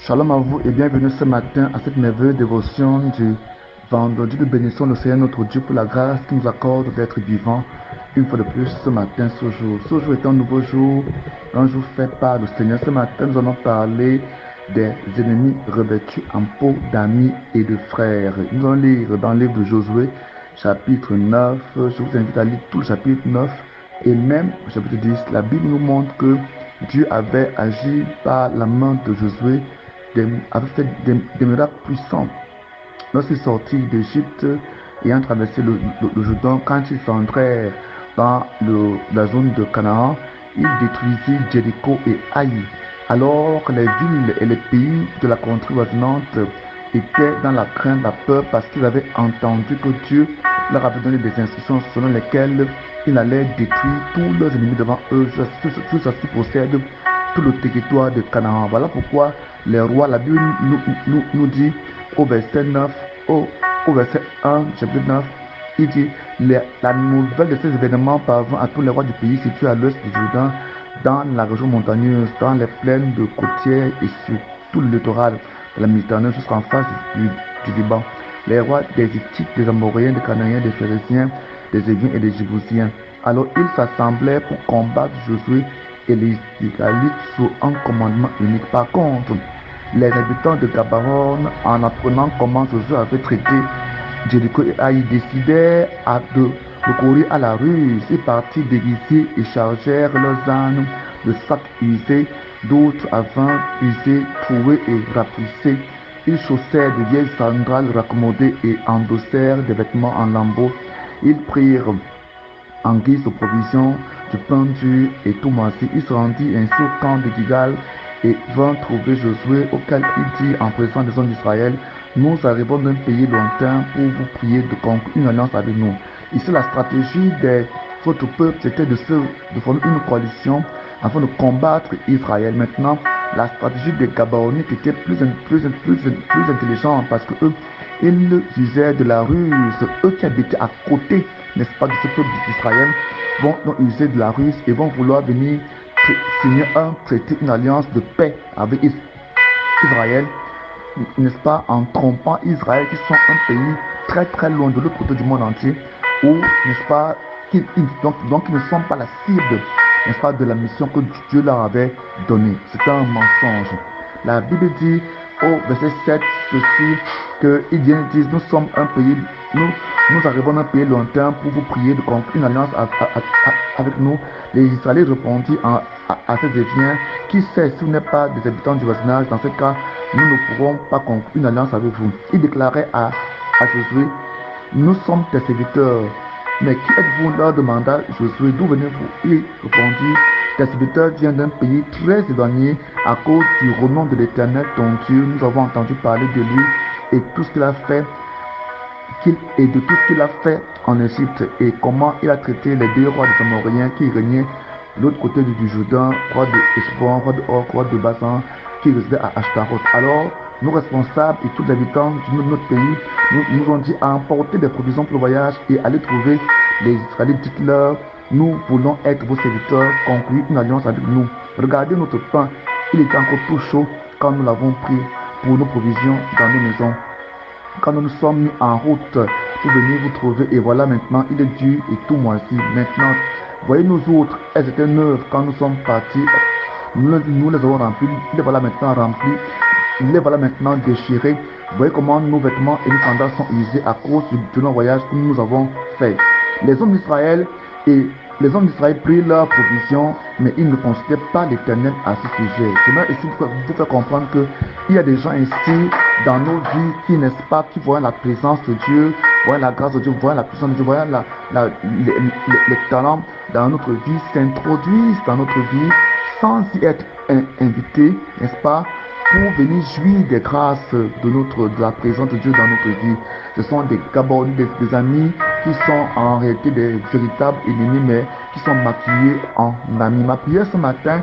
Shalom à vous et bienvenue ce matin à cette merveilleuse dévotion du vendredi. Nous bénissons le Seigneur notre Dieu pour la grâce qu'il nous accorde d'être vivants une fois de plus ce matin, ce jour. Ce jour est un nouveau jour, un jour fait par le Seigneur. Ce matin, nous allons parler des ennemis revêtus en peau d'amis et de frères. Nous allons lire dans le livre de Josué, chapitre 9. Je vous invite à lire tout le chapitre 9 et même le chapitre 10. La Bible nous montre que Dieu avait agi par la main de Josué, avait fait des miracles puissants lorsqu'ils sortirent d'Égypte et ont traversé le Jourdain. Quand ils entrèrent dans la zone de Canaan, ils détruisirent Jéricho et Haï, alors que les villes et les pays de la contrée voisinante étaient dans la crainte, la peur, parce qu'ils avaient entendu que Dieu leur avait donné des instructions selon lesquelles il allait détruire tous leurs ennemis devant eux, jusqu'à ce qu'ils possèdent tout le territoire de Canaan. Voilà pourquoi les rois, la Bible nous dit au verset 9, au verset 1, chapitre 9, il dit la nouvelle de ces événements parvint à tous les rois du pays situés à l'ouest du Jourdain, dans la région montagneuse, dans les plaines de côtières et sur tout le littoral de la Méditerranée jusqu'en face du Liban. Les rois des Hittites, des Amoréens, des Cananéens, des Phéréziens, des Éviens et des Jébusiens. Alors ils s'assemblaient pour combattre Josué et les Israélites sous un commandement unique. Par contre, les habitants de Gabaon, en apprenant comment Josué avait traité Jéricho et Haï, décidèrent de recourir à la ruse. Ils partirent déguisés et chargèrent leurs ânes de sacs usés, d'autres à vin usés, troués et rapoussés. Ils chaussèrent de vieilles sandales raccommodées et endossèrent des vêtements en lambeaux. Ils prirent en guise de provision du pain dur et tout moisi. Il se rendit ainsi au camp de Gigal et vint trouver Josué, auquel il dit en présence des hommes d'Israël: nous arrivons d'un pays lointain pour vous prier de conclure une alliance avec nous. Ici, la stratégie de votre peuple, c'était de former une coalition afin de combattre Israël. Maintenant, la stratégie des Gabaonites était plus intelligente, parce que eux, ils usaient de la ruse. Eux qui habitaient à côté, n'est-ce pas, de ce peuple d'Israël, vont donc user de la ruse et vont vouloir venir signer un traité, une alliance de paix avec Israël, n'est-ce pas, en trompant Israël, qui sont un pays très très loin de l'autre côté du monde entier, où, n'est-ce pas, donc ils ne sont pas la cible, n'est-ce pas, de la mission que Dieu leur avait donnée. C'est un mensonge. La Bible dit au verset 7 ceci, qu'ils viennent dire: nous sommes un pays, nous arrivons d'un pays lointain pour vous prier de conclure une alliance avec nous. Les Israéliens répondirent à ces Éviens: qui sait, si vous n'êtes pas des habitants du voisinage, dans ce cas, nous ne pourrons pas conclure une alliance avec vous. Ils déclaraient à Josué: nous sommes tes serviteurs. Mais qui êtes-vous? Leur demanda Josué: d'où venez-vous? Il répondit: tes serviteurs viennent d'un pays très éloigné. À cause du renom de l'Éternel ton Dieu, nous avons entendu parler de lui et tout ce qu'il a fait, et de tout ce qu'il a fait en Égypte, et comment il a traité les deux rois des Amoréens qui régnaient de l'autre côté du Jourdain, roi de Heshbon, roi de Or, roi de Basan, qui résidait à Ashtaroth. Alors, nos responsables et tous les habitants de notre pays nous ont dit à emporter des provisions pour le voyage et aller trouver les Israélites. Dites-leur: nous voulons être vos serviteurs, conclure une alliance avec nous. Regardez notre pain, il était encore tout chaud quand nous l'avons pris pour nos provisions dans nos maisons. Quand nous nous sommes mis en route pour venir vous trouver, et voilà maintenant, il est dur et tout moisi. Maintenant, voyez nous autres, elles étaient neuves quand nous sommes partis. Nous les avons remplis, les voilà maintenant remplis, les voilà maintenant déchirés. Voyez comment nos vêtements et nos sandales sont usés à cause de nos voyages que nous avons fait. Les hommes d'Israël prirent leurs provisions, mais ils ne considèrent pas l'Éternel à ce sujet. J'aimerais ici vous faire comprendre qu'il y a des gens ici dans nos vies qui, n'est-ce pas, qui voient la présence de Dieu, voient la grâce de Dieu, voient la puissance de Dieu, voient les talents dans notre vie, s'introduisent dans notre vie sans y être invités, n'est-ce pas, pour venir jouir des grâces de la présence de Dieu dans notre vie. Ce sont des Gabaonites, des amis qui sont en réalité des véritables ennemis, mais qui sont maquillés en amis. Ma prière ce matin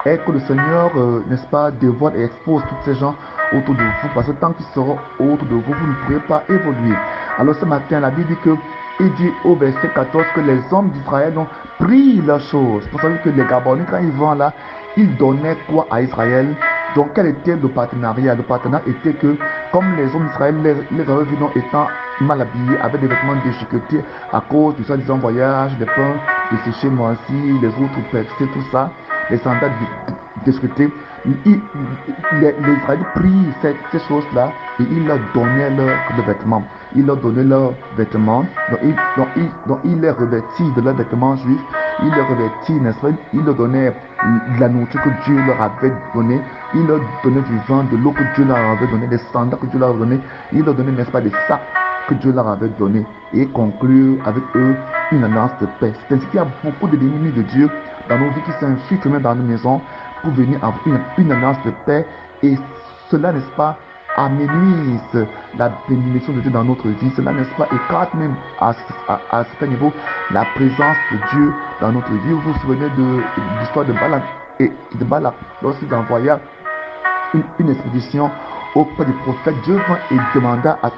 est que le Seigneur, n'est-ce pas, dévoile et expose tous ces gens autour de vous, parce que tant qu'ils seront autour de vous, vous ne pourrez pas évoluer. Alors ce matin, la Bible dit que il dit au verset 14 que les hommes d'Israël ont pris leurs choses. Vous savez que les Gabaonites, quand ils vont là, ils donnaient quoi à Israël? Donc, quel était le partenariat? Le partenariat était que, comme les hommes d'Israël les avaient vus donc étant mal habillés, avec des vêtements déchiquetés à cause du soi-disant voyage, des pains desséchés, moisis, les autres percés, tout ça, les sandales déchiquetées, les Israélites prirent ces choses-là et ils leur donnaient leurs vêtements. Ils leur donnaient leurs vêtements, donc ils les revêtirent de leurs vêtements juifs, ils les revêtirent, n'est-ce pas? Ils leur donnaient la nourriture que Dieu leur avait donnée, ils leur donnaient du vin, de l'eau que Dieu leur avait donné, des sandales que Dieu leur avait donné, ils leur donnaient, n'est-ce pas, des sacs que Dieu leur avait donné et conclure avec eux une alliance de paix. C'est ainsi qu'il y a beaucoup de ennemis de Dieu dans nos vies qui s'infiltrent même dans nos maisons pour venir avoir une alliance de paix et cela, n'est-ce pas, amenuise la bénédiction de Dieu dans notre vie. Cela, n'est-ce pas, écarte même à certain niveau la présence de Dieu dans notre vie. Vous vous souvenez de l'histoire de Balak et de Balak lorsqu'il envoya une expédition auprès du prophète. Dieu vint et demanda à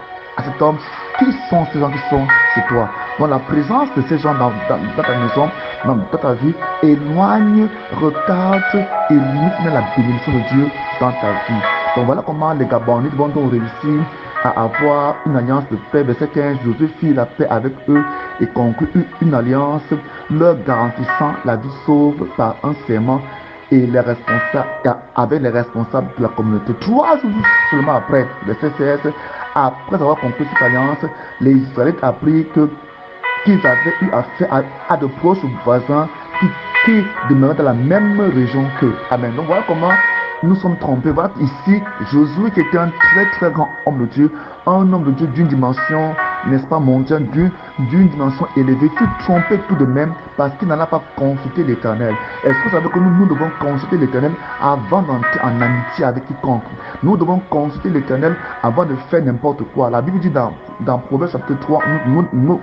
cet homme, qui sont ces gens qui sont chez toi? Donc la présence de ces gens dans ta maison, dans ta vie, éloigne, retarde et limite la bénédiction de Dieu dans ta vie. Donc voilà comment les Gabonites vont donc réussir à avoir une alliance de paix. Verset 15, Josué fit la paix avec eux et conclut une alliance leur garantissant la vie sauve par un serment et les responsables, avec les responsables de la communauté. 3 jours seulement après, verset 16, après avoir conclu cette alliance, les Israélites apprirent qu'ils avaient eu affaire à de proches voisins qui demeuraient dans la même région qu'eux. Amen. Donc voilà comment nous sommes trompés. Voilà ici Josué qui était un très très grand homme de Dieu, un homme de Dieu d'une dimension, n'est-ce pas, mondiale, d'une dimension élevée, fut trompé tout de même parce qu'il n'en a pas consulté l'Éternel. Est-ce que vous savez que nous devons consulter l'Éternel avant d'entrer en amitié avec quiconque? Nous devons consulter l'Éternel avant de faire n'importe quoi. La Bible dit dans Proverbes chapitre 3,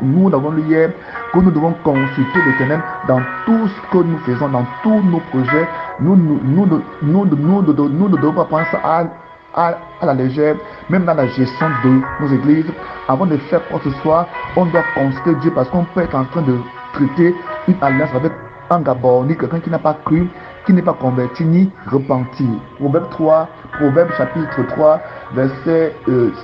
nous l'avons lu hier, que nous devons consulter l'Éternel dans tout ce que nous faisons, dans tous nos projets. Nous ne devons pas penser à la légère, même dans la gestion de nos églises. Avant de faire quoi que ce soit, on doit consulter Dieu parce qu'on peut être en train de traiter une alliance avec un Gabonais, quelqu'un qui n'a pas cru, qui n'est pas converti ni repenti. Proverbe chapitre 3, verset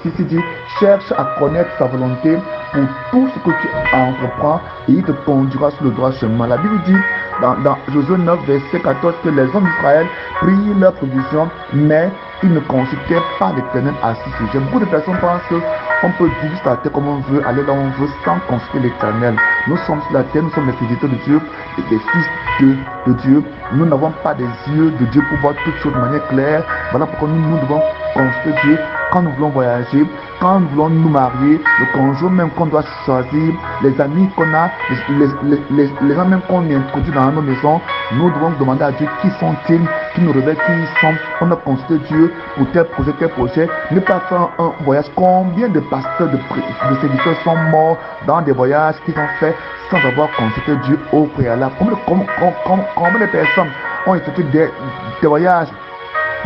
6 dit, cherche à connaître sa volonté pour tout ce que tu entreprends et il te conduira sur le droit chemin. La Bible dit dans Josué 9, verset 14 que les hommes d'Israël prirent leur provision, mais ils ne consultaient pas l'Éternel à ce sujet. Beaucoup de personnes pensent qu'on peut vivre sur la terre comme on veut, aller là où on veut, sans consulter l'Éternel. Nous sommes sur la terre, nous sommes les serviteurs de Dieu, les fils de Dieu. Nous n'avons pas des yeux de Dieu pour voir toutes choses de manière claire. Voilà pourquoi nous devons consulter Dieu quand nous voulons voyager, quand nous voulons nous marier, le conjoint même qu'on doit choisir, les amis qu'on a, les gens même qu'on introduit dans nos maisons. Nous devons demander à Dieu qui sont-ils, qui nous révèlent qui ils sont. On doit consulter Dieu pour tel projet, ne pas faire un voyage. Combien de pasteurs, de serviteurs sont morts dans des voyages qu'ils ont fait sans avoir consulté Dieu au préalable? Combien de personnes ont effectué des voyages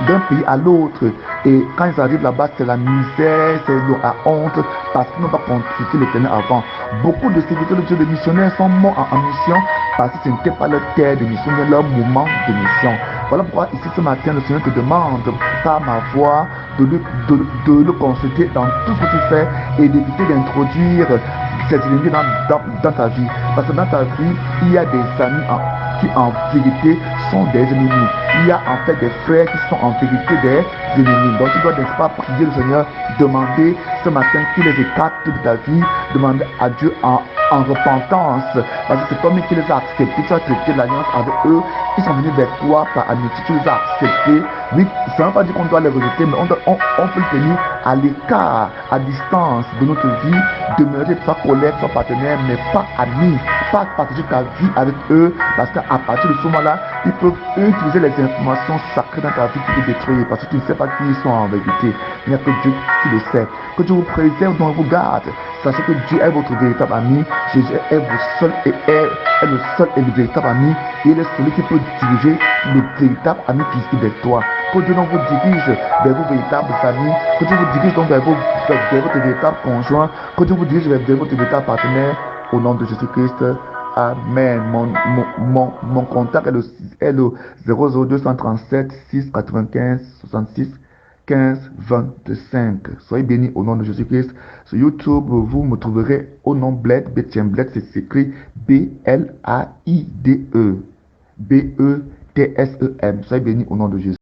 d'un pays à l'autre et quand ils arrivent là-bas, c'est la misère, c'est la honte parce qu'ils n'ont pas consulté l'Éternel avant. Beaucoup de serviteurs de Dieu, de missionnaires sont morts en mission parce que ce n'était pas leur terre de mission, mais leur moment de mission. Voilà pourquoi ici ce matin le Seigneur te demande par ma voix de le consulter dans tout ce que tu fais et d'éviter d'introduire cette ennemis dans ta vie. Parce que dans ta vie, il y a des amis qui en vérité sont des ennemis. Il y a en fait des frères qui sont en vérité des ennemis. Donc tu dois n'est-ce pas prier le Seigneur, demander ce matin qu'il les écarte de ta vie, demander à Dieu en repentance. Parce que c'est comme qu'il les a acceptés, tu as traité l'alliance avec eux, ils sont venus vers toi par amitié, tu les as acceptés. Oui, ça ne veut pas dire qu'on doit les rejeter, mais on peut le tenir à l'écart, à distance de notre vie, demeurer soit collègue, soit partenaire, mais pas amis, pas partager ta vie avec eux, parce qu'à partir de ce moment-là, ils peuvent utiliser les informations sacrées dans ta vie pour te détruire, parce que tu ne sais pas qui ils sont en vérité. Il n'y a que Dieu qui le sait. Que Dieu vous préserve, dont vous garde. Sachez que Dieu est votre véritable ami. Jésus est le seul et le véritable ami. Il est celui qui peut diriger le véritable ami qui est de toi. Que Dieu donc vous dirige vers vos véritables amis. Que Dieu vous dirige donc vers votre véritable conjoint. Que Dieu vous dirige vers votre véritable partenaire. Au nom de Jésus-Christ. Amen. Mon contact est le 00237 695 66 15 25. Soyez bénis au nom de Jésus-Christ. Sur YouTube, vous me trouverez au nom Bled. Bétien Bled, c'est écrit B-L-A-I-D-E. B-E-T-S-E-M. Soyez bénis au nom de Jésus.